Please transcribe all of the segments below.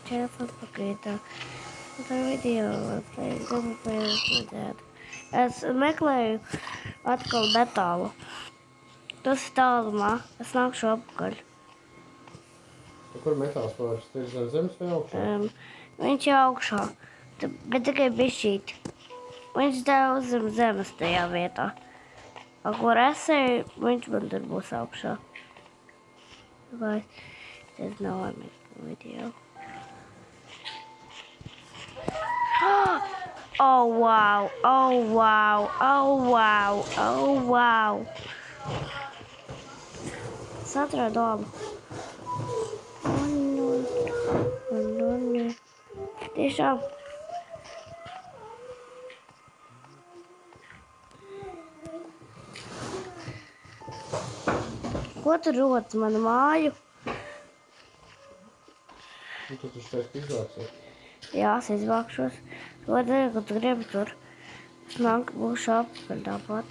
telefons pakrītā. Tā video redzētu. Es meklēju atkal metālu. Tas ir tālumā. Es nākšu apakaļ. Kur metāls paliks? Tas ir zem zemes vai augšā? Viņš ir augšā, bet tikai bišķīt. Viņš dēv zem zemes tajā vietā. Kur es eju, viņš man tur būs augšā. Vai tas nav laimīgs video. Oh, wow! Oh, wow! Oh, wow! Oh, wow! Es atradu alu. Tiešām. Ko tu roc manu māju? Tu taču taisi izvāksies. Jā, es izvākšos. To dēļ, ka tu gribi tur. Es būšu apakaļ tāpat.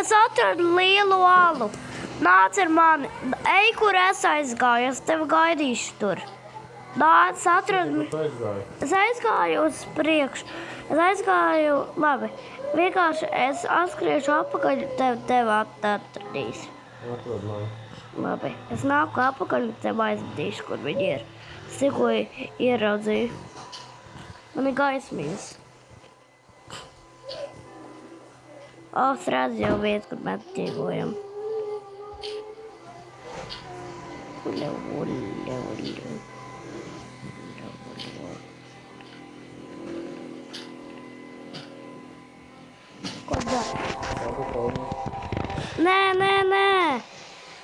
Es atradu lielu alu. Nāc ar mani. Ej, kur es aizgāju. Es tevi gaidīšu tur. Nāc, atradu. Kur tu aizgāji? Es aizgāju uz priekšu. Es aizgāju, labi. Vienkārši es atskriešu apakaļ, tevi atradīs. Atrod mani. Labi. Es nāku apakaļ un tevi aizvedīšu, kur viņi ir. Es tikko ieraudzīju. Man ir gaismīgs. Es redzu jau vietu, kur mēs dzīvojam. Ko dari? Nē.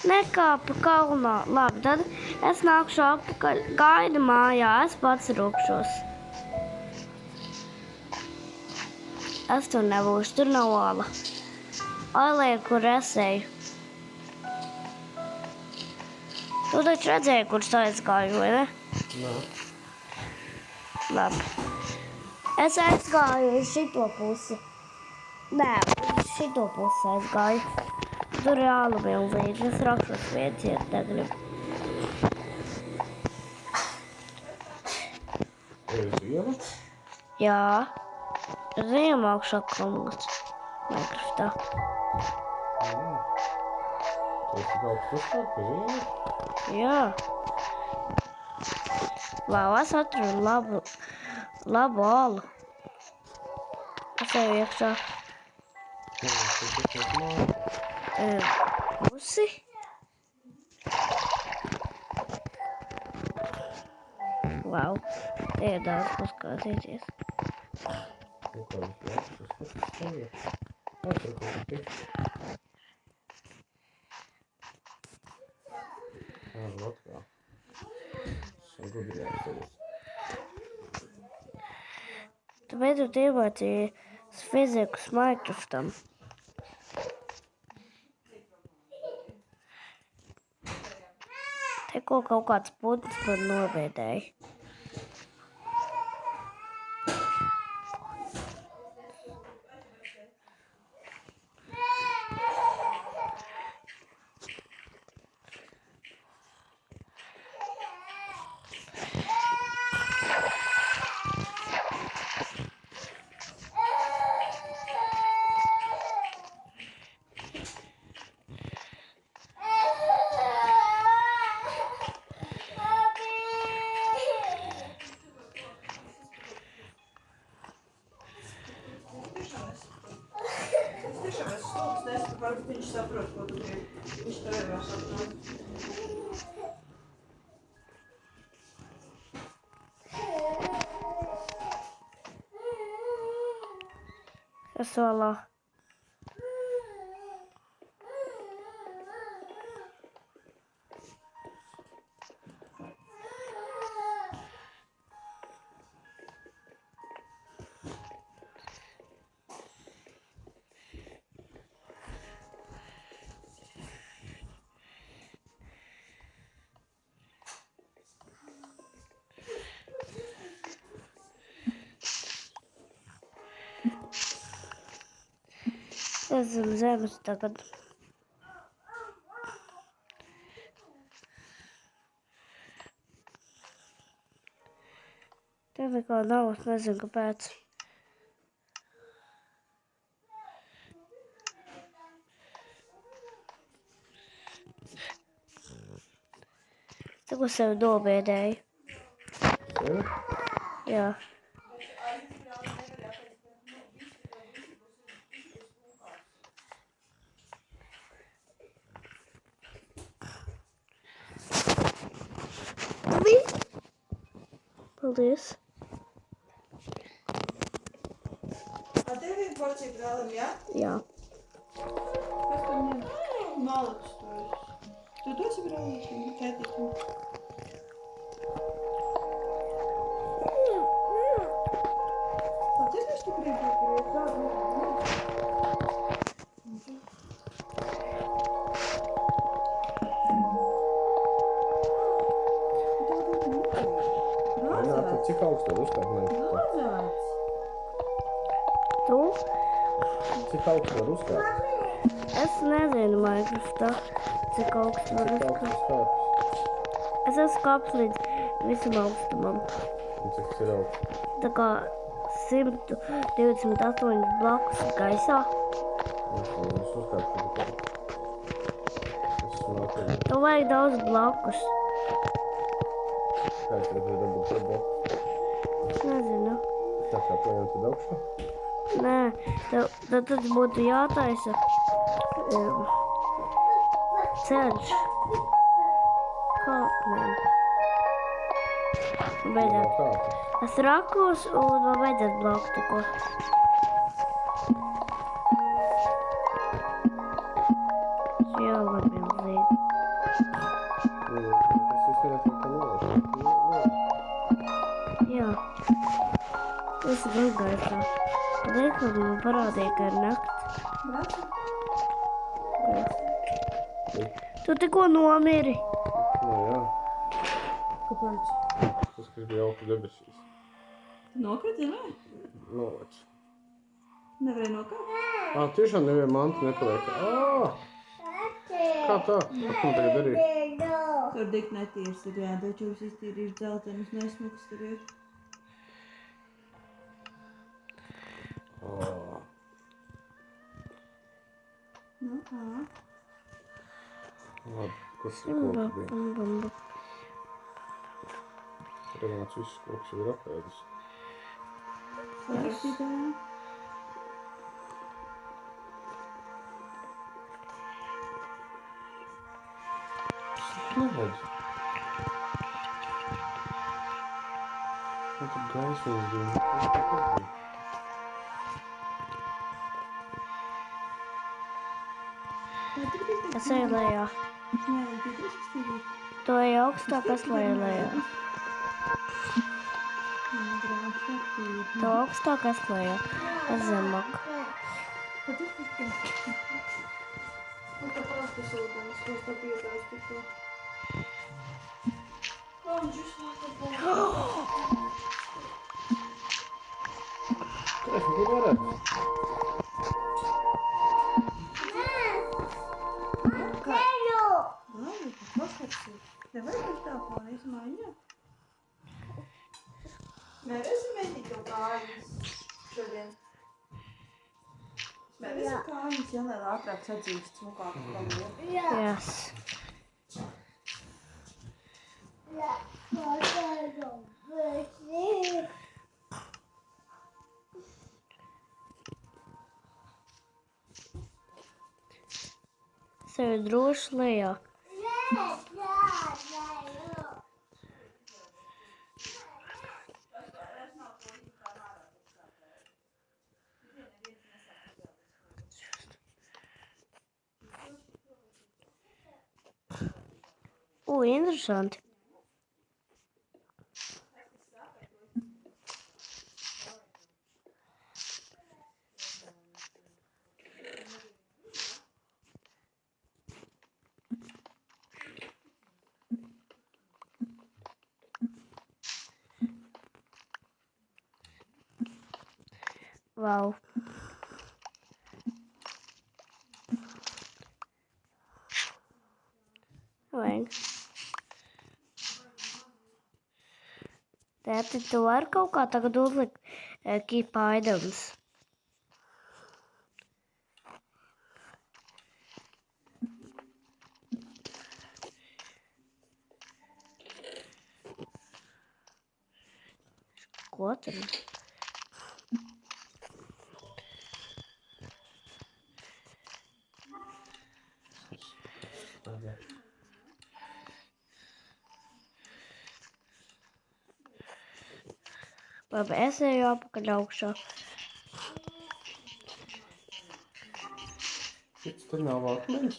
Nekāpu kalnā. Labi, tad es nākšu apakaļ. Gaidi mājā, es pats rūkšos. Es tur nebūšu, tur nav āla. Ailē, kur es eju. Tu taču redzēji, kurš aizgāju, vai ne? Nē. Labi. Es aizgāju uz šito pusi. Nē, uz šito pusi aizgāju. Tur ir āla milzīgi. Es rakšos vietas iet negribu. Uz ielu? Jā. Ziem augšā kalnos. Minecraftā. Tu esi kaut kas uzkāp uz ielu? Jā. Vau, es atradu labu alu. Es eju iekšā. Pusi. Vau, te ir daudz paskatīties. Kaut kādas jākas, kas stāja. Tur kaut kas tik. Vot kā. Esam gudrījās tevis. Tu beidzot iemācījies fizikas Minecraftam. Te kaut kāds putns man nobiedēja. Varbūt viņš saprot, ko tu gribi. Viņš tev jau saprot. Kas solā? Es zem zemes tagad. Te nekā nav, es nezinu, kāpēc. Tikko sevi nobiedēju. Sevi? Jā. Paldies. A tev viena porcija brālim, jā? Jā. Kas tu ņem? Malacis to esi. Tu dosi brālim, tētītim. Paldies, tu gribi, Renāta, cik augstu var uzkāpt? Mazāts. Tu? Cik augstu var uzkāpt? Es nezinu, Minecraftā, cik augstu var Cik uzkāpt. augstu uzkāpt? Es esmu kāpis līdz visam augstumam. Un cik tas ir augsts? Tā kā 128 blokus gaisā. Es uzkāpšu tikai. Es smākēju. Tev vajag daudz blokus. Kā es tev dabūt par bloku? Es nezinu. Tā kā plējām tad augšā? Nē, tad būtu jātaisa ceļš. Kāpnēm. Beidzot. Nav kāpes. Es rakos un man beidzot bloku tikko. Jā, labi, līdzi. Es izsniedzu, ka nolaišu. Jā. Es esmu gaisā. Liekam, man parādīja, ka ir nakts. Tu tikko nomiri. Nu jā, Kāpēc? tas, kas bija jauka debesīs. Nokriti, ne? Nolaidš. Nevarēja nokāpt? Tiešām neviena manta nepaliek. Kā tā? Ko man tagad darīt? Tur dik netīrs ir, jā, dečūs iztīrīšu dzeltenus nesmuks tur ir. Nu, ā. Labi, kas ir koki bija? Renāts visus kokus jau ir apēdis. Sarakstītā. Neredzu. Tur gaismas bija. Es eju lejā. Nē, tu izstīrīt. Tu ej augstāk, es leju lejā. Jā, brāļ, Tu augstāk, es leju. Es zemāk. Tad izstīrīt. Un tā prastas ūdens, ko es tā piedāju tikko. Viņš uzstāja. Es neko neredzu. Labi, paskatsi. Nevajag uz telefonu izmaiņot. Nevarēsi mēģināt to kājas šodien. Nevarēsi kājas, ja lai ātrāk sadzīst smukāk paliek. Yes. Es eju droši lejā. Interesanti. Wow. Vajag. Tēti, tu vari kaut kā tagad uzlikt keep items. Ko tur? Tagad. Labi, es eju apakaļ augšā. Šits tur nav akmens.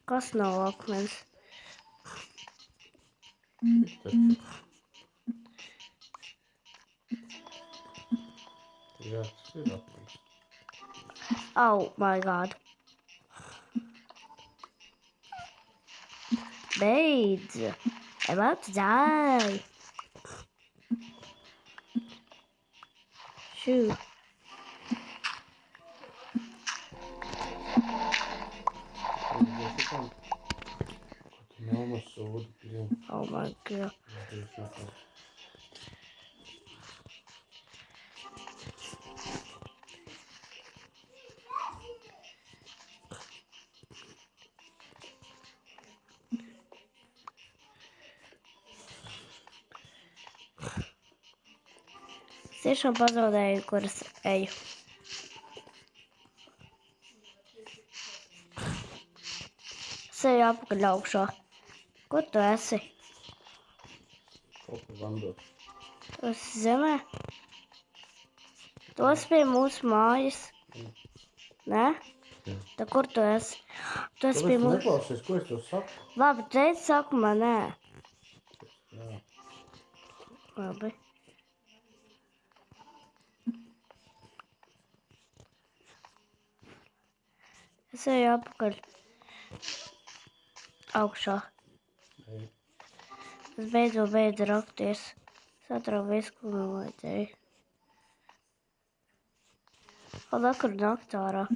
Kas nav akmens? Taču. Jā, tas ir akmens. Oh my god. Beidz. I'm about to die. Shoot. Ko tu melno sūdu piln. Oh my god. Es tiešām pazaudēju, kur es eju. Es eju apakaļ augšā. Kur tu esi? Kaut kā vandos. Tu esi zemē? Tu esi pie mūsu mājas. Nē? Jā. Tā kur tu esi? Tu esi pie Kāpēc tu mūsu... neklausies, ko es tev saku? Labi, teici, saku man nē. Jā. Labi. Es eju apakaļ augšā. Ej. Es beidzot beidzu rakties. Es atradu visu, ko man vajadzēja. Paldies, kur nakt ārā.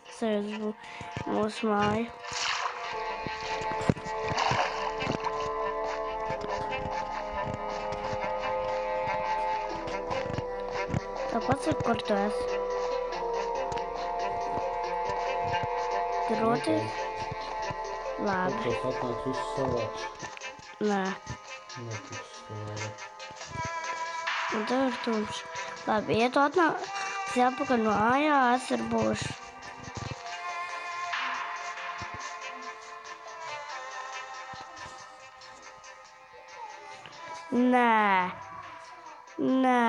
Es eju uz mūsu māju. Tāpat ir, kur tu esi. Groti? Labi. Tos atnāc visu savāks. Nē. Netiks savādā. Un tev ir tumšs. Labi, ja tu atnāc apakaļ no ājā, es ar būšu. Nē. Nē.